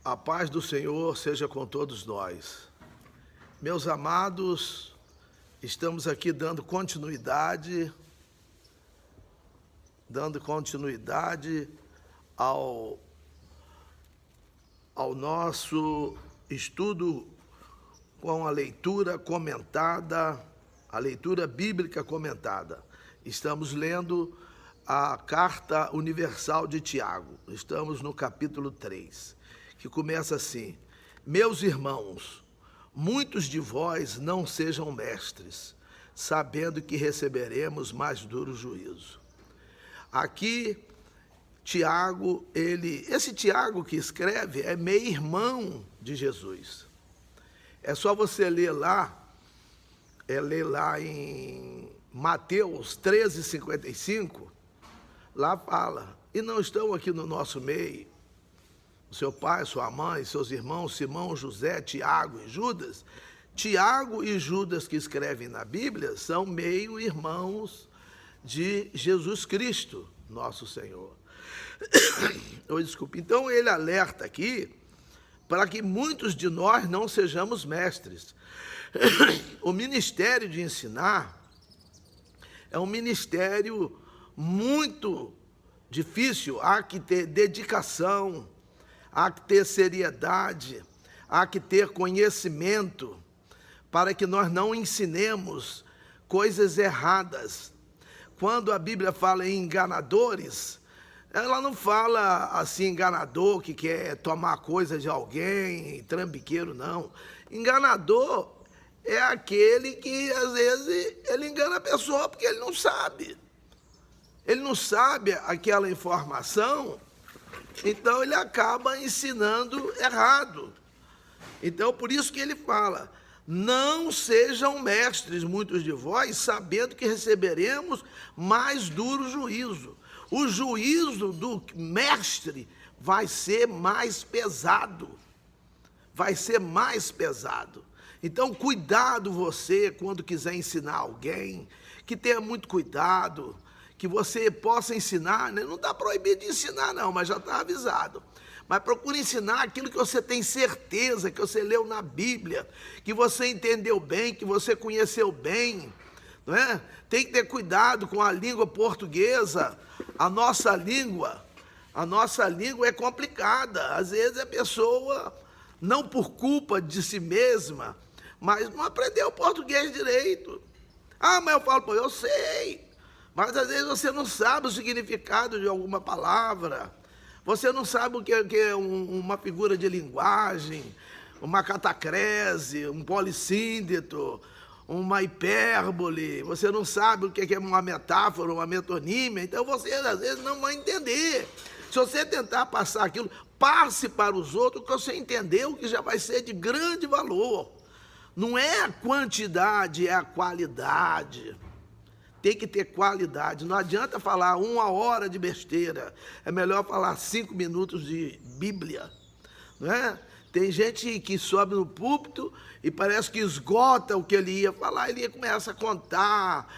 A paz do Senhor seja com todos nós. Meus amados, estamos aqui dando continuidade ao nosso estudo com a leitura comentada, a leitura bíblica comentada. Estamos lendo a Carta Universal de Tiago. Estamos no capítulo 3, que começa assim: Meus irmãos, muitos de vós não sejam mestres, sabendo que receberemos mais duro juízo. Aqui, Tiago, esse Tiago que escreve é meio-irmão de Jesus. É só você ler lá em Mateus 13:55, lá fala: e não estão aqui no nosso meio seu pai, sua mãe, seus irmãos Simão, José, Tiago e Judas? Tiago e Judas, que escrevem na Bíblia, são meio-irmãos de Jesus Cristo, nosso Senhor. Desculpe. Então ele alerta aqui para que muitos de nós não sejamos mestres. O ministério de ensinar é um ministério muito difícil. Há que ter dedicação, há que ter seriedade, há que ter conhecimento, para que nós não ensinemos coisas erradas. Quando a Bíblia fala em enganadores, ela não fala assim, enganador que quer tomar coisa de alguém, trambiqueiro, não. Enganador é aquele que, às vezes, ele engana a pessoa porque ele não sabe. Ele não sabe aquela informação, então ele acaba ensinando errado. Então, por isso que ele fala: não sejam mestres, muitos de vós, sabendo que receberemos mais duro juízo. O juízo do mestre vai ser mais pesado. Vai ser mais pesado. Então, cuidado você, quando quiser ensinar alguém, que tenha muito cuidado, que você possa ensinar, né? Não está proibido de ensinar não, mas já está avisado. Mas procure ensinar aquilo que você tem certeza, que você leu na Bíblia, que você entendeu bem, que você conheceu bem, não é? Tem que ter cuidado com a língua portuguesa. A nossa língua é complicada. Às vezes a pessoa, não por culpa de si mesma, mas não aprendeu o português direito. Ah, mas eu falo, eu sei. Mas às vezes você não sabe o significado de alguma palavra. Você não sabe o que é uma figura de linguagem, uma catacrese, um polissíndeto, uma hipérbole. Você não sabe o que é uma metáfora, uma metonímia. Então você às vezes não vai entender. Se você tentar passar aquilo, passe para os outros o que você entendeu, que já vai ser de grande valor. Não é a quantidade, é a qualidade. Tem que ter qualidade. Não adianta falar 1 hora de besteira. É melhor falar 5 minutos de Bíblia. Não é? Tem gente que sobe no púlpito e parece que esgota o que ele ia falar. Ele começa a contar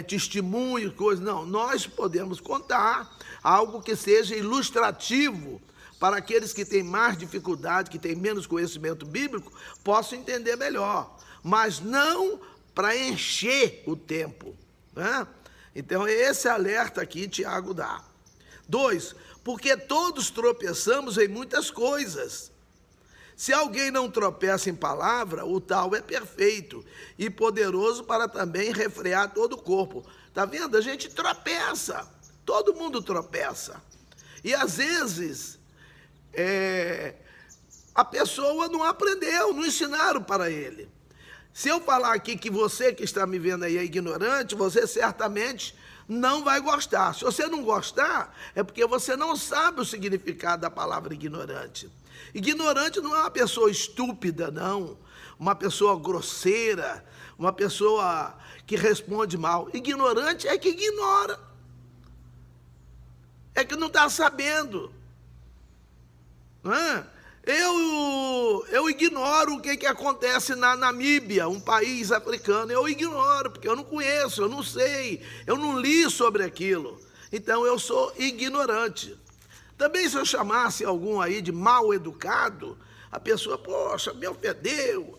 testemunhos, coisas. Não, nós podemos contar algo que seja ilustrativo para aqueles que têm mais dificuldade, que têm menos conhecimento bíblico, possam entender melhor. Mas não para encher o tempo. Né? Então, esse alerta aqui Tiago dá. 2, porque todos tropeçamos em muitas coisas. Se alguém não tropeça em palavra, o tal é perfeito e poderoso para também refrear todo o corpo. Está vendo? A gente tropeça, todo mundo tropeça. E às vezes, a pessoa não aprendeu, não ensinaram para ele. Se eu falar aqui que você que está me vendo aí é ignorante, você certamente não vai gostar. Se você não gostar, é porque você não sabe o significado da palavra ignorante. Ignorante não é uma pessoa estúpida, não. Uma pessoa grosseira, uma pessoa que responde mal. Ignorante é que ignora. É que não está sabendo. Não é? Eu ignoro o que acontece na Namíbia, um país africano. Eu ignoro, porque eu não conheço, eu não sei, eu não li sobre aquilo. Então eu sou ignorante. Também se eu chamasse algum aí de mal educado, a pessoa, poxa, me ofendeu.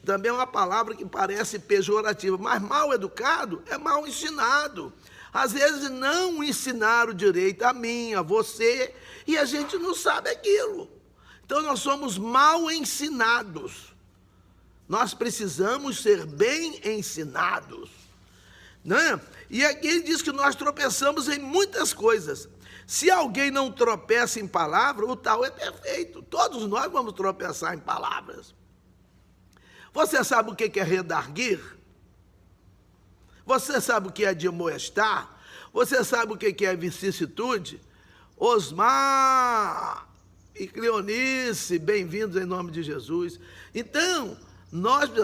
Também é uma palavra que parece pejorativa, mas mal educado é mal ensinado. Às vezes não ensinaram direito a mim, a você, e a gente não sabe aquilo. Então nós somos mal ensinados. Nós precisamos ser bem ensinados, né? E aqui ele diz que nós tropeçamos em muitas coisas. Se alguém não tropeça em palavra, o tal é perfeito. Todos nós vamos tropeçar em palavras. Você sabe o que é redarguir? Você sabe o que é admoestar? Você sabe o que é vicissitude? Osmar e Cleonice, bem-vindos em nome de Jesus. Então,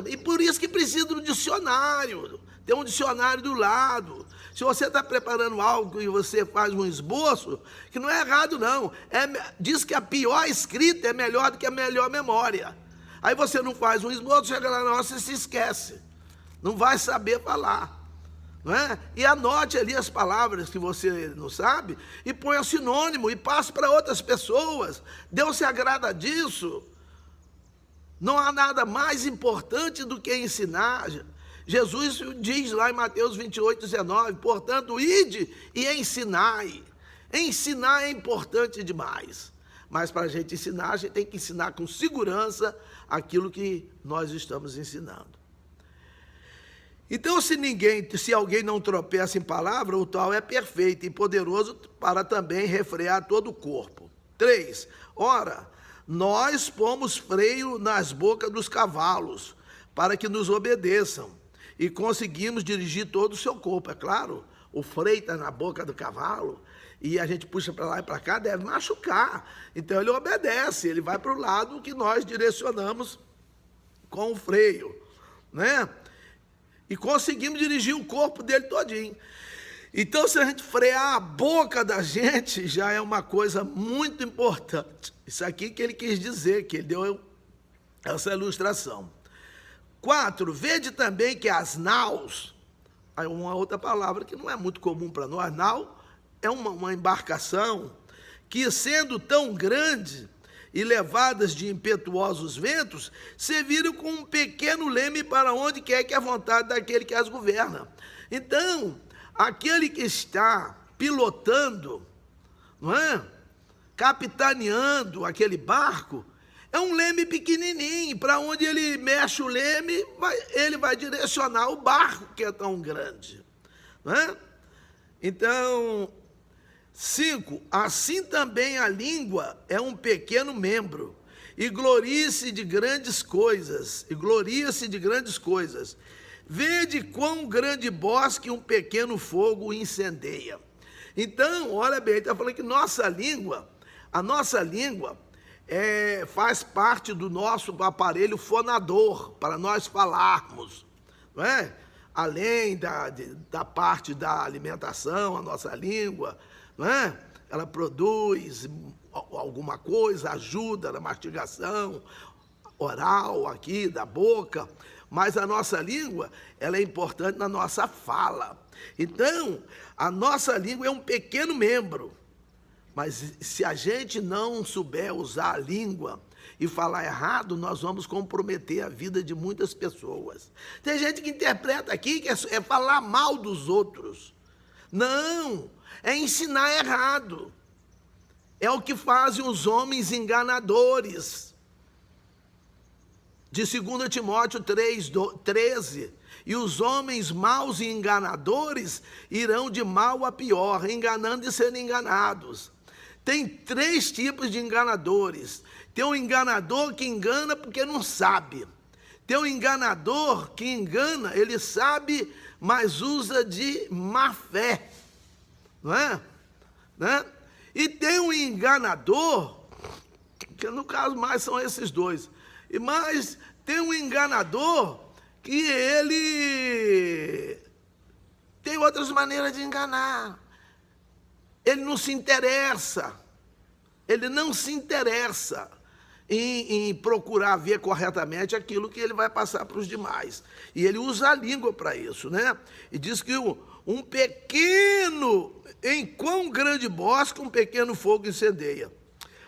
e por isso que precisa do dicionário. Tem um dicionário do lado. Se você está preparando algo e você faz um esboço, que não é errado não, diz que a pior escrita é melhor do que a melhor memória. Aí você não faz um esboço, chega lá na hora, você se esquece. Não vai saber falar. Não é? E anote ali as palavras que você não sabe e ponha sinônimo e passe para outras pessoas. Deus se agrada disso. Não há nada mais importante do que ensinar. Jesus diz lá em Mateus 28, 19, portanto, ide e ensinai. Ensinar é importante demais. Mas para a gente ensinar, a gente tem que ensinar com segurança aquilo que nós estamos ensinando. Então, se alguém não tropeça em palavra, o tal é perfeito e poderoso para também refrear todo o corpo. 3. Ora, nós pomos freio nas bocas dos cavalos, para que nos obedeçam, e conseguimos dirigir todo o seu corpo. É claro, o freio está na boca do cavalo, e a gente puxa para lá e para cá, deve machucar. Então ele obedece, ele vai para o lado que nós direcionamos com o freio, né? E conseguimos dirigir o corpo dele todinho. Então, se a gente frear a boca da gente, já é uma coisa muito importante. Isso aqui que ele quis dizer, que ele deu essa ilustração. 4, vede também que as naus, aí uma outra palavra que não é muito comum para nós, nau é uma embarcação que, sendo tão grande e levadas de impetuosos ventos, serviram com um pequeno leme para onde quer que a vontade daquele que as governa. Então, aquele que está pilotando, não é? Capitaneando aquele barco, é um leme pequenininho, para onde ele mexe o leme, ele vai direcionar o barco que é tão grande, não é? Então, 5, assim também a língua é um pequeno membro, e gloria-se de grandes coisas, Vede quão grande bosque um pequeno fogo incendeia. Então, olha bem, ele está falando que a nossa língua faz parte do nosso aparelho fonador, para nós falarmos, não é? Além da parte da alimentação, a nossa língua, não é? Ela produz alguma coisa, ajuda na mastigação oral aqui, da boca, mas a nossa língua, ela é importante na nossa fala. Então, a nossa língua é um pequeno membro, mas se a gente não souber usar a língua e falar errado, nós vamos comprometer a vida de muitas pessoas. Tem gente que interpreta aqui que é falar mal dos outros. Não, é ensinar errado. É o que fazem os homens enganadores. De 2 Timóteo 3:13, e os homens maus e enganadores irão de mal a pior, enganando e sendo enganados. Tem 3 tipos de enganadores. Tem um enganador que engana porque não sabe. Tem um enganador que engana, ele sabe, mas usa de má fé. Não é? Né? E tem um enganador, que no caso mais são esses dois, mas tem um enganador que ele tem outras maneiras de enganar. Ele não se interessa em procurar ver corretamente aquilo que ele vai passar para os demais. E ele usa a língua para isso, né? E diz que em quão grande bosque um pequeno fogo incendeia.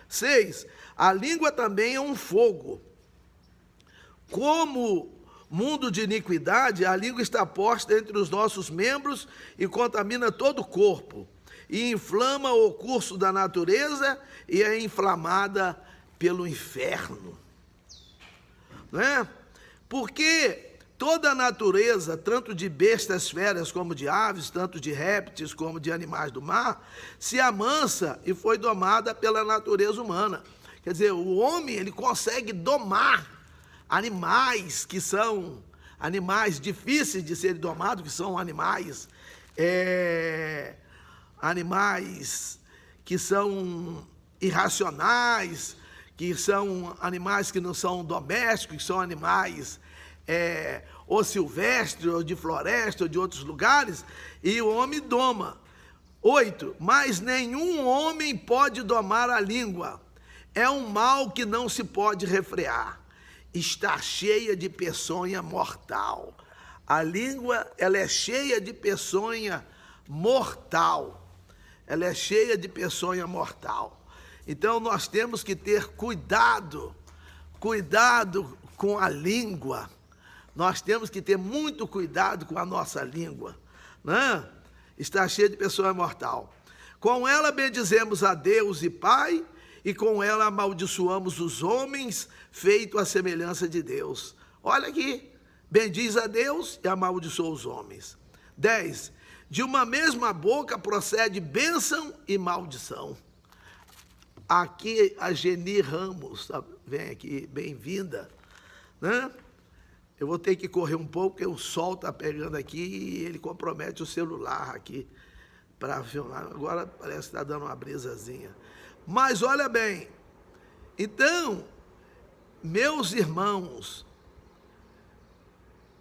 6. A língua também é um fogo. Como mundo de iniquidade, a língua está posta entre os nossos membros e contamina todo o corpo, e inflama o curso da natureza e é inflamada pelo inferno. Não é? Porque toda a natureza, tanto de bestas feras como de aves, tanto de répteis como de animais do mar, se amansa e foi domada pela natureza humana. Quer dizer, o homem, ele consegue domar animais que são animais difíceis de serem domados, que são animais que são irracionais, que são animais que não são domésticos, que são animais ou silvestres, ou de floresta, ou de outros lugares, e o homem doma. 8. Mas nenhum homem pode domar a língua. É um mal que não se pode refrear. Está cheia de peçonha mortal. A língua, ela é cheia de peçonha mortal. Ela é cheia de peçonha mortal. Então, nós temos que ter cuidado com a língua. Nós temos que ter muito cuidado com a nossa língua, né? Está cheia de peçonha mortal. Com ela bendizemos a Deus e Pai, e com ela amaldiçoamos os homens, feito à semelhança de Deus. Olha aqui, bendiz a Deus e amaldiçoa os homens. 10. De uma mesma boca procede bênção e maldição. Aqui a Geni Ramos, vem aqui, bem-vinda, né? Eu vou ter que correr um pouco, porque o sol está pegando aqui e ele compromete o celular aqui para filmar. Agora parece que está dando uma brisazinha. Mas olha bem, então, meus irmãos,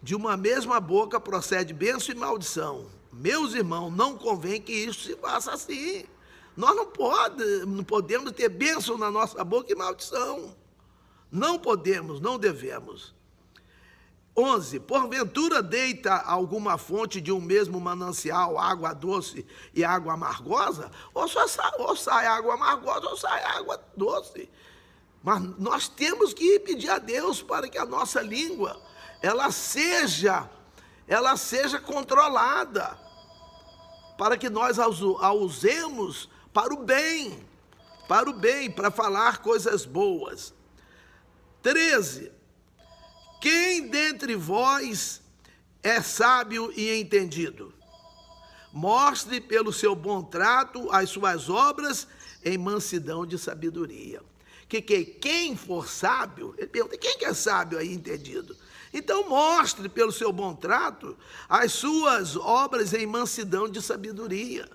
de uma mesma boca procede bênção e maldição. Meus irmãos, não convém que isso se faça assim. Nós não podemos ter bênção na nossa boca e maldição. Não podemos, não devemos. 11. Porventura deita alguma fonte de um mesmo manancial água doce e água amargosa? Ou sai água amargosa ou sai água doce. Mas nós temos que pedir a Deus para que a nossa língua ela seja controlada, para que nós a usemos para o bem, para falar coisas boas. 13. Quem dentre vós é sábio e entendido? Mostre pelo seu bom trato as suas obras em mansidão de sabedoria. Quem for sábio, ele pergunta, quem que é sábio aí entendido? Então mostre pelo seu bom trato as suas obras em mansidão de sabedoria.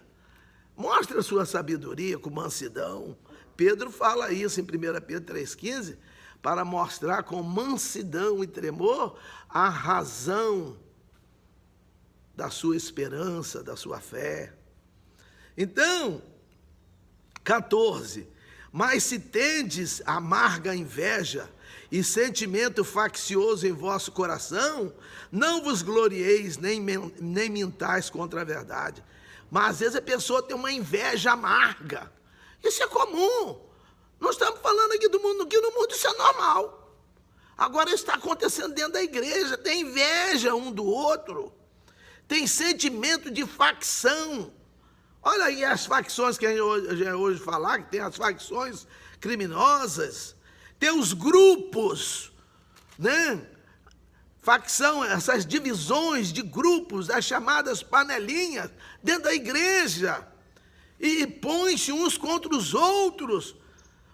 Mostre a sua sabedoria com mansidão. Pedro fala isso em 1 Pedro 3,15, para mostrar com mansidão e tremor a razão da sua esperança, da sua fé. Então, 14. Mas se tendes amarga inveja e sentimento faccioso em vosso coração, não vos glorieis nem mintais contra a verdade. Mas às vezes a pessoa tem uma inveja amarga. Isso é comum. Nós estamos falando aqui do mundo, que no mundo isso é normal. Agora isso está acontecendo dentro da igreja, tem inveja um do outro, tem sentimento de facção. Olha aí as facções que a gente hoje falar, que tem as facções criminosas, tem os grupos, né? Facção, essas divisões de grupos, as chamadas panelinhas, dentro da igreja, e põe-se uns contra os outros.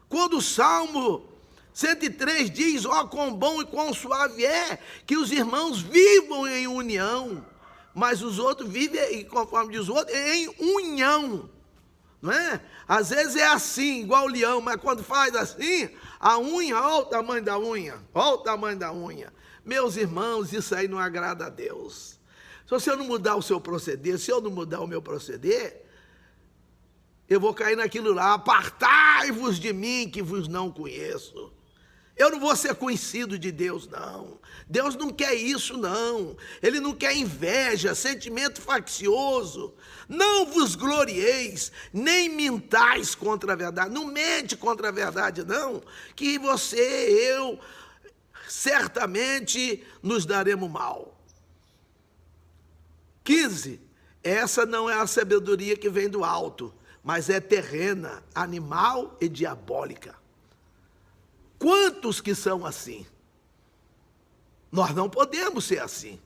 Quando o Salmo 103 diz, ó, quão bom e quão suave é que os irmãos vivam em união, mas os outros vivem, conforme diz o outro, em união, não é? Às vezes é assim, igual o leão, mas quando faz assim, a unha, olha o tamanho da unha, olha o tamanho da unha. Meus irmãos, isso aí não agrada a Deus. Se você não mudar o seu proceder, se eu não mudar o meu proceder, eu vou cair naquilo lá, apartai-vos de mim que vos não conheço. Eu não vou ser conhecido de Deus, não. Deus não quer isso, não. Ele não quer inveja, sentimento faccioso. Não vos glorieis, nem mintais contra a verdade. Não mente contra a verdade, não. Que você, eu, certamente nos daremos mal. 15. Essa não é a sabedoria que vem do alto, mas é terrena, animal e diabólica. Quantos que são assim? Nós não podemos ser assim.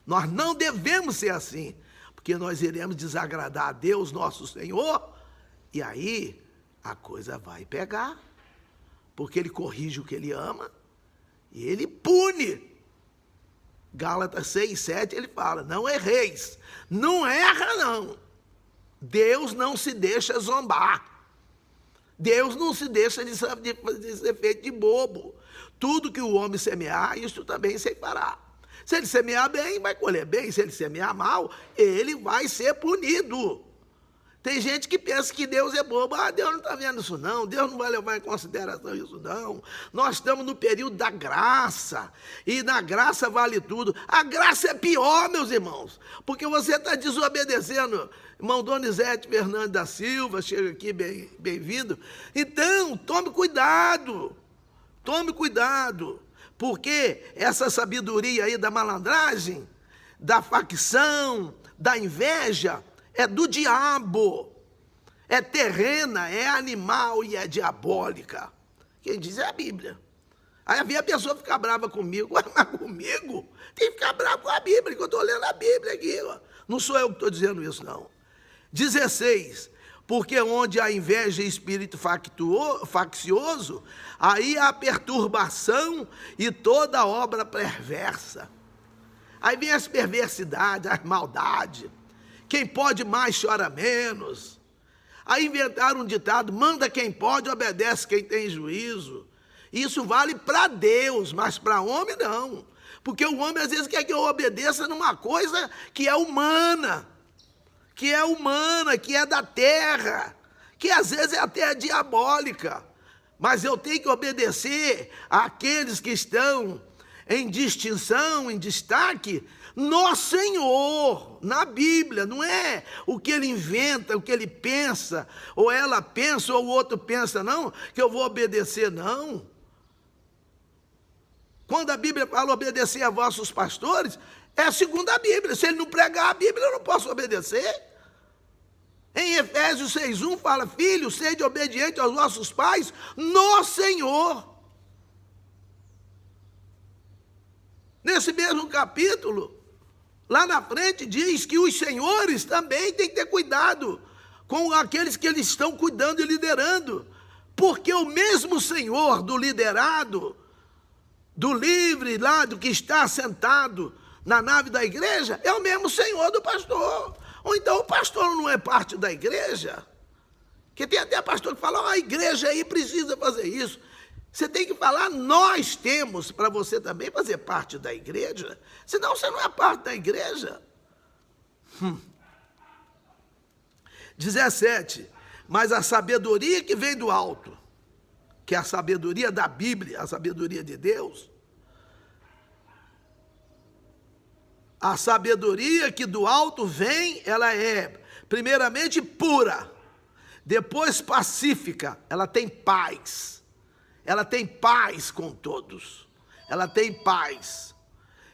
Nós não devemos ser assim, porque nós iremos desagradar a Deus, nosso Senhor, e aí a coisa vai pegar, porque Ele corrige o que Ele ama e Ele pune. Gálatas 6, 7, ele fala, não erreis, não erra não. Deus não se deixa zombar. Deus não se deixa de ser feito de bobo. Tudo que o homem semear, isso também ceifará. Se ele semear bem, vai colher bem. Se ele semear mal, ele vai ser punido. Tem gente que pensa que Deus é bobo. Deus não está vendo isso não. Deus não vai levar em consideração isso não. Nós estamos no período da graça. E na graça vale tudo. A graça é pior, meus irmãos. Porque você está desobedecendo. Irmão Donizete Fernandes da Silva, chega aqui, bem-vindo. Então, tome cuidado. Tome cuidado. Porque essa sabedoria aí da malandragem, da facção, da inveja, é do diabo, é terrena, é animal e é diabólica. Quem diz é a Bíblia. Aí havia a pessoa ficar brava comigo. Mas comigo? Tem que ficar bravo com a Bíblia, que eu estou lendo a Bíblia aqui. Não sou eu que estou dizendo isso, não. 16. Porque onde há inveja e espírito faccioso, aí há perturbação e toda obra perversa. Aí vem as perversidades, as maldades. Quem pode mais chora menos. Aí inventaram um ditado, manda quem pode, obedece quem tem juízo. Isso vale para Deus, mas para homem não. Porque o homem às vezes quer que eu obedeça numa coisa que é humana, que é da terra, que às vezes é até diabólica. Mas eu tenho que obedecer àqueles que estão em distinção, em destaque, no Senhor, na Bíblia. Não é o que ele inventa, o que ele pensa, ou ela pensa, ou o outro pensa, não, que eu vou obedecer, não. Quando a Bíblia fala obedecer a vossos pastores, é segundo a Bíblia. Se ele não pregar a Bíblia, eu não posso obedecer. Em Efésios 6:1 fala, filhos, sede obediente aos vossos pais no Senhor. Nesse mesmo capítulo, lá na frente diz que os senhores também têm que ter cuidado com aqueles que eles estão cuidando e liderando. Porque o mesmo Senhor do liderado, do livre lá, do que está sentado na nave da igreja, é o mesmo Senhor do pastor. Ou então o pastor não é parte da igreja? Que tem até pastor que fala, a igreja aí precisa fazer isso. Você tem que falar, nós temos, para você também fazer parte da igreja. Senão você não é parte da igreja. 17. Mas a sabedoria que vem do alto, que é a sabedoria da Bíblia, a sabedoria de Deus, a sabedoria que do alto vem, ela é primeiramente pura, depois pacífica, ela tem paz. Ela tem paz com todos. Ela tem paz.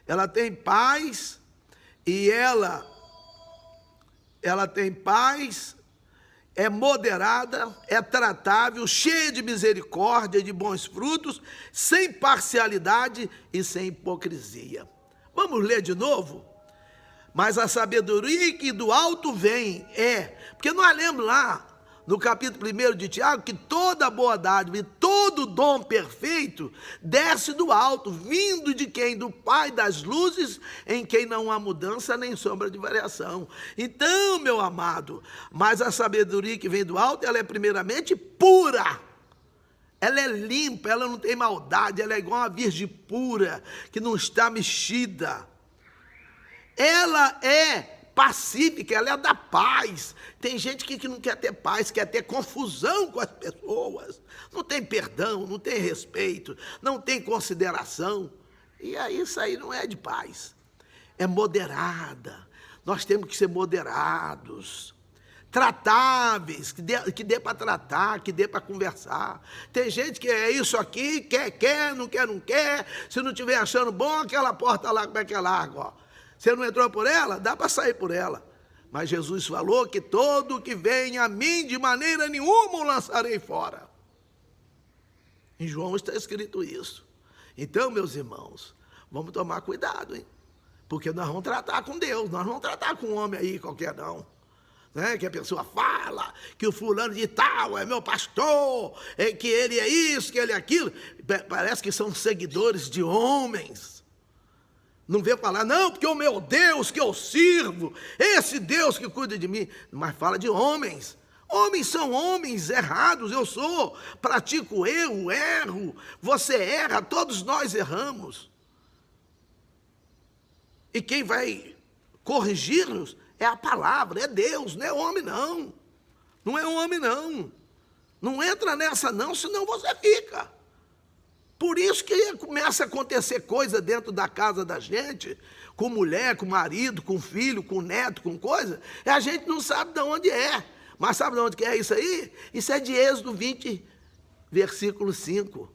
Ela tem paz e ela tem paz, é moderada, é tratável, cheia de misericórdia, de bons frutos, sem parcialidade e sem hipocrisia. Vamos ler de novo? Mas a sabedoria que do alto vem porque nós lemos lá, no capítulo 1 de Tiago, que toda boa dádiva e todo dom perfeito desce do alto, vindo de quem? Do Pai das luzes, em quem não há mudança nem sombra de variação. Então, meu amado, mas a sabedoria que vem do alto, ela é primeiramente pura. Ela é limpa, ela não tem maldade, ela é igual uma virgem pura, que não está mexida. Ela é pacífica, ela é da paz. Tem gente que não quer ter paz, quer ter confusão com as pessoas. Não tem perdão, não tem respeito, não tem consideração. E aí isso aí não é de paz. É moderada. Nós temos que ser moderados. Tratáveis, que dê para tratar, que dê para conversar. Tem gente que é isso aqui, quer, não quer, não quer. Se não estiver achando bom, aquela porta lá, como é que é larga, ó. Você não entrou por ela? Dá para sair por ela. Mas Jesus falou que todo que vem a mim, de maneira nenhuma o lançarei fora. Em João está escrito isso. Então, meus irmãos, vamos tomar cuidado, hein? Porque nós vamos tratar com Deus, nós não vamos tratar com um homem aí qualquer não. Que a pessoa fala que o fulano de tal é meu pastor, que ele é isso, que ele é aquilo. Parece que são seguidores de homens. Não vê falar, não, porque o meu Deus que eu sirvo, esse Deus que cuida de mim, mas fala de homens. Homens são homens errados, eu sou, pratico eu, erro, você erra, todos nós erramos. E quem vai corrigir-nos é a palavra, é Deus, não é homem não. Não é homem não. Não entra nessa não, senão você fica. Por isso que começa a acontecer coisa dentro da casa da gente, com mulher, com marido, com filho, com neto, com coisa, e a gente não sabe de onde é. Mas sabe de onde que é isso aí? Isso é de Êxodo 20, versículo 5.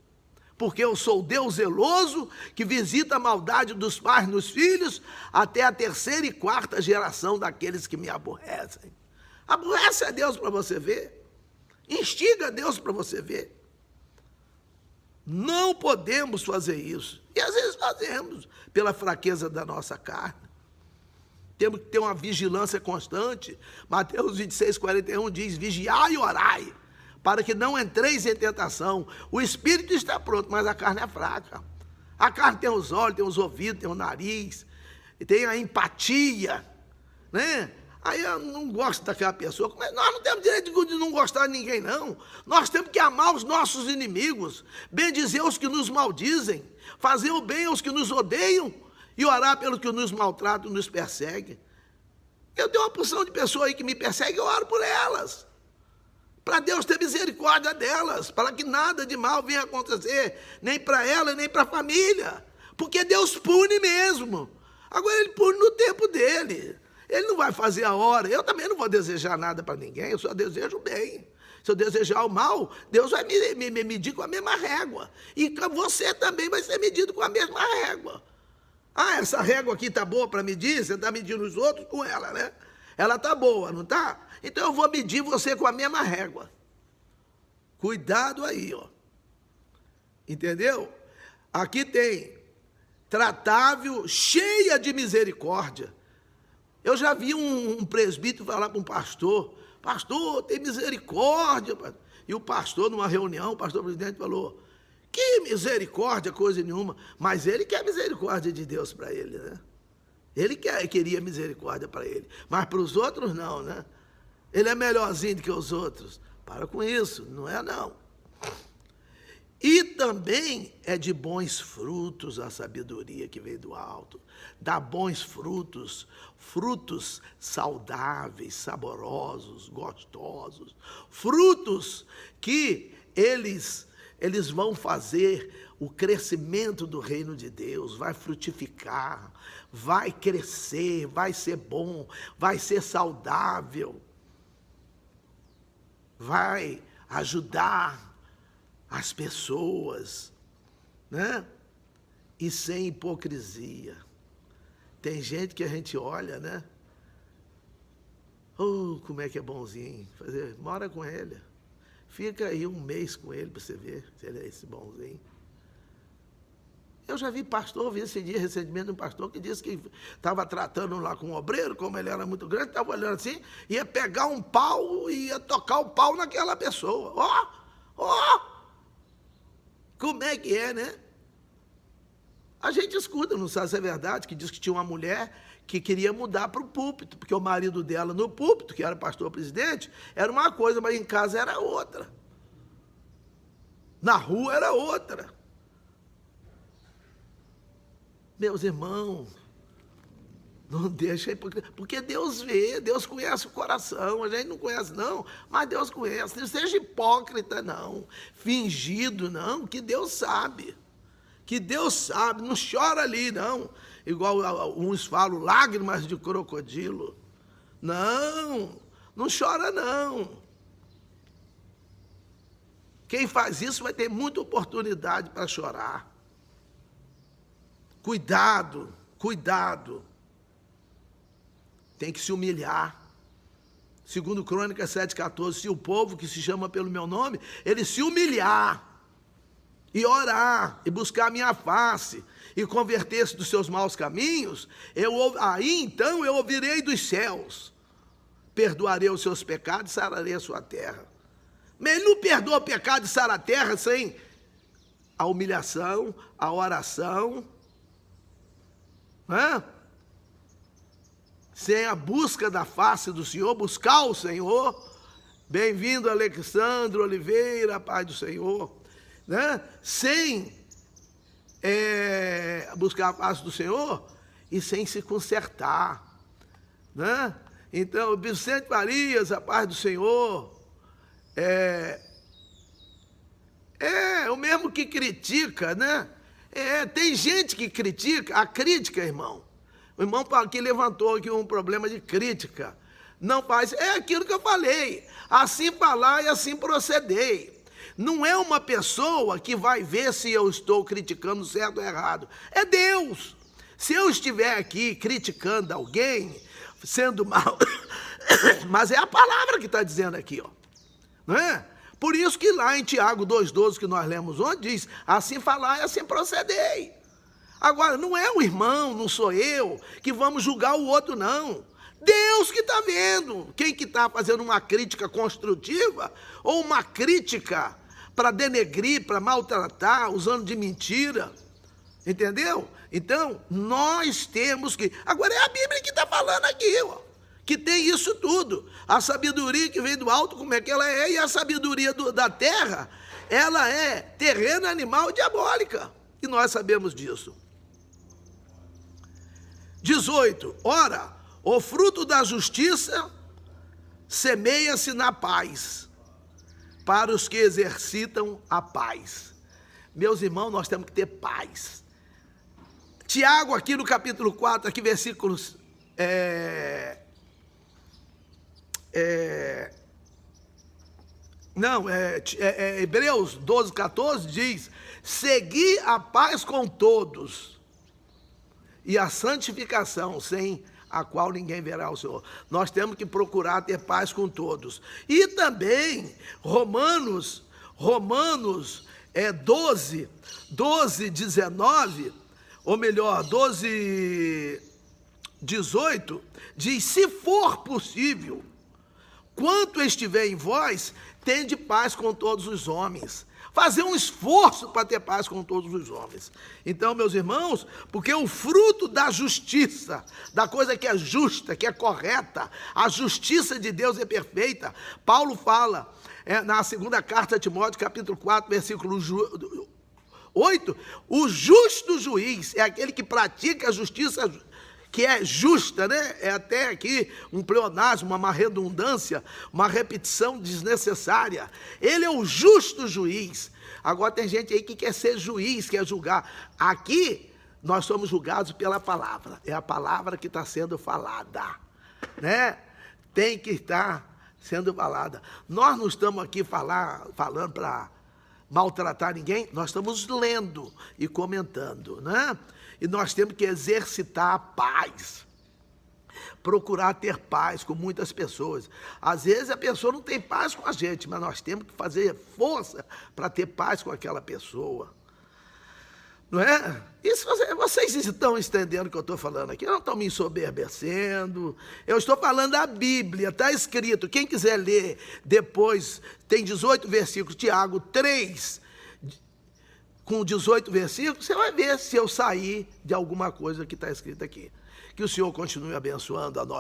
Porque eu sou Deus zeloso, que visita a maldade dos pais nos filhos, até a 3ª e 4ª geração daqueles que me aborrecem. Aborrece a Deus para você ver. Instiga a Deus para você ver. Não podemos fazer isso. E às vezes fazemos, pela fraqueza da nossa carne. Temos que ter uma vigilância constante. Mateus 26, 41 diz, vigiai e orai, para que não entreis em tentação. O espírito está pronto, mas a carne é fraca. A carne tem os olhos, tem os ouvidos, tem o nariz, tem a empatia, né? Aí eu não gosto daquela pessoa. Mas nós não temos direito de não gostar de ninguém, não. Nós temos que amar os nossos inimigos, bendizer os que nos maldizem, fazer o bem aos que nos odeiam e orar pelos que nos maltratam e nos perseguem. Eu tenho uma porção de pessoas aí que me perseguem, eu oro por elas. Para Deus ter misericórdia delas, para que nada de mal venha acontecer, nem para ela, nem para a família. Porque Deus pune mesmo. Agora Ele pune no tempo dEle. Ele não vai fazer a hora. Eu também não vou desejar nada para ninguém, eu só desejo o bem. Se eu desejar o mal, Deus vai me medir com a mesma régua. E você também vai ser medido com a mesma régua. Ah, essa régua aqui está boa para medir, você está medindo os outros com ela, né? Ela está boa, não está? Então eu vou medir você com a mesma régua. Cuidado aí, ó. Entendeu? Aqui tem tratável, cheia de misericórdia. Eu já vi um presbítero falar para um pastor, pastor, tem misericórdia. E o pastor, numa reunião, o pastor presidente falou, que misericórdia, coisa nenhuma. Mas ele quer misericórdia de Deus para ele, né? Ele queria misericórdia para ele. Mas para os outros não, né? Ele é melhorzinho do que os outros. Para com isso, não é não. E também é de bons frutos a sabedoria que vem do alto. Dá bons frutos, frutos saudáveis, saborosos, gostosos. Frutos que eles vão fazer o crescimento do reino de Deus, vai frutificar, vai crescer, vai ser bom, vai ser saudável, vai ajudar as pessoas, né? E sem hipocrisia. Tem gente que a gente olha, né? Oh, como é que é bonzinho. Mora com ele. Fica aí um mês com ele para você ver se ele é esse bonzinho. Eu já vi pastor, vi esse dia recentemente um pastor que disse que estava tratando lá com um obreiro, como ele era muito grande, estava olhando assim, ia pegar um pau e ia tocar o pau naquela pessoa. Ó! Como é que é, né? A gente escuta, não sabe se é verdade, que diz que tinha uma mulher que queria mudar para o púlpito, porque o marido dela no púlpito, que era pastor presidente, era uma coisa, mas em casa era outra. Na rua era outra. Meus irmãos, Não deixa porque Deus vê, Deus conhece o coração, a gente não conhece não, mas Deus conhece. Não seja hipócrita não, fingido não, que Deus sabe, não chora ali não, igual uns falam, lágrimas de crocodilo, não chora não. Quem faz isso vai ter muita oportunidade para chorar. Cuidado. Tem que se humilhar. Segundo Crônicas 7,14, se o povo que se chama pelo meu nome, ele se humilhar, e orar, e buscar a minha face, e converter-se dos seus maus caminhos, aí então eu ouvirei dos céus, perdoarei os seus pecados e sararei a sua terra. Mas ele não perdoa o pecado e sara a terra sem a humilhação, a oração, sem a busca da face do Senhor, buscar o Senhor. Bem-vindo, Alexandre Oliveira, paz do Senhor. Sem buscar a face do Senhor e sem se consertar. Então, Vicente Farias, a paz do Senhor. O mesmo que critica, tem gente que critica, a crítica, irmão. O irmão aqui levantou aqui um problema de crítica. Não faz, é aquilo que eu falei. Assim falar e assim proceder. Não é uma pessoa que vai ver se eu estou criticando certo ou errado. É Deus. Se eu estiver aqui criticando alguém, sendo mal, mas é a palavra que está dizendo aqui, não é? Por isso que lá em Tiago 2,12 que nós lemos ontem, diz, assim falar e assim procedei. Agora, não é o irmão, não sou eu, que vamos julgar o outro, não. Deus que está vendo. Quem que está fazendo uma crítica construtiva ou uma crítica para denegrir, para maltratar, usando de mentira. Entendeu? Então, nós temos que... Agora, é a Bíblia que está falando aqui, que tem isso tudo. A sabedoria que vem do alto, como é que ela é, e a sabedoria da terra, ela é terrena, animal e diabólica. E nós sabemos disso. 18. Ora, o fruto da justiça semeia-se na paz, para os que exercitam a paz. Meus irmãos, nós temos que ter paz. Tiago, aqui no capítulo 4, aqui versículos... Hebreus 12,14 diz, segui a paz com todos e a santificação, sem a qual ninguém verá o Senhor. Nós temos que procurar ter paz com todos. E também Romanos 12, 19, ou melhor, 12, 18, diz, se for possível, quanto estiver em vós, tende paz com todos os homens. Fazer um esforço para ter paz com todos os homens. Então, meus irmãos, porque o fruto da justiça, da coisa que é justa, que é correta, a justiça de Deus é perfeita. Paulo fala, na segunda carta a Timóteo, capítulo 4, versículo 8, o justo juiz é aquele que pratica a justiça que é justa, É até aqui um pleonasmo, uma redundância, uma repetição desnecessária. Ele é o justo juiz. Agora tem gente aí que quer ser juiz, quer julgar. Aqui nós somos julgados pela palavra. É a palavra que está sendo falada, Tem que estar sendo falada. Nós não estamos aqui falando para maltratar ninguém, nós estamos lendo e comentando, E nós temos que exercitar a paz, procurar ter paz com muitas pessoas. Às vezes a pessoa não tem paz com a gente, mas nós temos que fazer força para ter paz com aquela pessoa. Não é? Isso vocês estão entendendo o que eu estou falando aqui? Eu não estou me ensoberbecendo. Eu estou falando da Bíblia, está escrito. Quem quiser ler depois, tem 18 versículos, Tiago 3, com 18 versículos, você vai ver se eu sair de alguma coisa que está escrita aqui. Que o Senhor continue abençoando a nós.